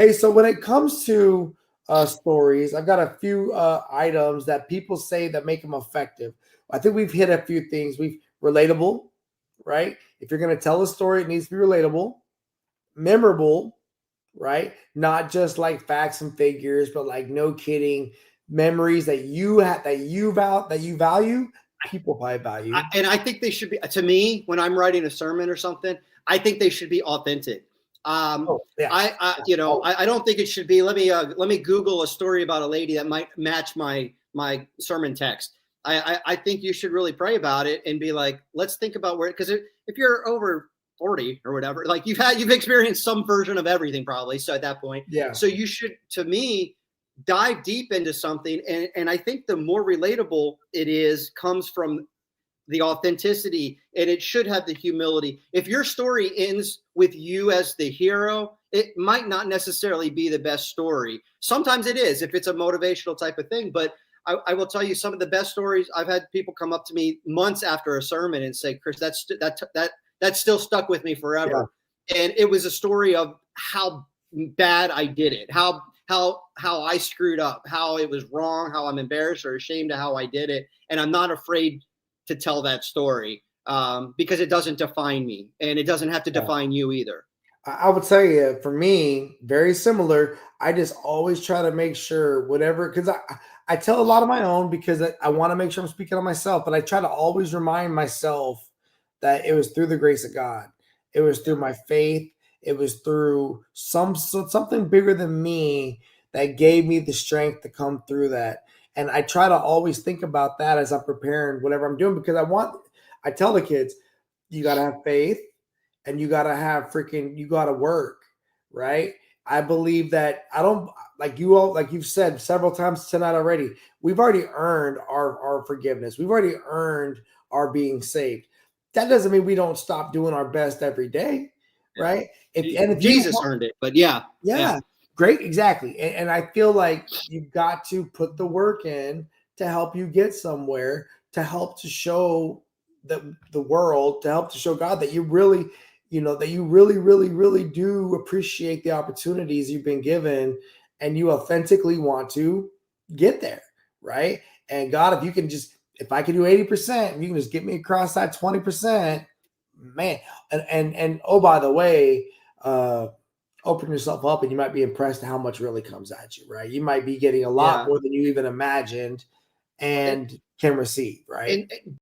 Hey, so when it comes to stories, I've got a few items that people say that make them effective. I think we've hit a few things. We've relatable, right? If you're going to tell a story, it needs to be relatable, memorable, right? Not just like facts and figures, but like no kidding memories that you have that you value. People probably value. And I think they should be, to me, when I'm writing a sermon or something, I think they should be authentic. Oh yeah, I don't think it should be. Let me Google a story about a lady that might match my sermon text. I think you should really pray about it and be like, let's think about where, because if you're over 40 or whatever, like you've experienced some version of everything probably. So at that point, yeah, so you should, to me, dive deep into something. And I think the more relatable it is comes from the authenticity, and it should have the humility. If your story ends with you as the hero, it might not necessarily be the best story. Sometimes it is if it's a motivational type of thing, but I will tell you some of the best stories. I've had people come up to me months after a sermon and say, Chris, that still stuck with me yeah, forever. And it was a story of how bad I did it, how I screwed up, how it was wrong, how I'm embarrassed or ashamed of how I did it. And I'm not afraid to tell that story because it doesn't define me, and it doesn't have to yeah. define you either. I would tell you, for me, very similar. I just always try to make sure whatever, because I tell a lot of my own because I want to make sure I'm speaking on myself, but I try to always remind myself that it was through the grace of God. It was through my faith. It was through something bigger than me that gave me the strength to come through that. And I try to always think about that as I'm preparing whatever I'm doing because I tell the kids, you got to have faith and you gotta have you gotta work, right? I believe that I don't like you all, like you've said several times tonight already. We've already earned our forgiveness. We've already earned our being saved. That doesn't mean we don't stop doing our best every day, right? If you Jesus earned it, but yeah, yeah, yeah, great, exactly. And I feel like you've got to put the work in to help you get somewhere, to help to show the world, to help to show God that you really, that you really, really, really do appreciate the opportunities you've been given and you authentically want to get there, right? And God, if I can do 80%, if you can just get me across that 20%, man. And oh, by the way, open yourself up and you might be impressed at how much really comes at you, right? You might be getting a lot yeah. more than you even imagined And, and can receive, right? and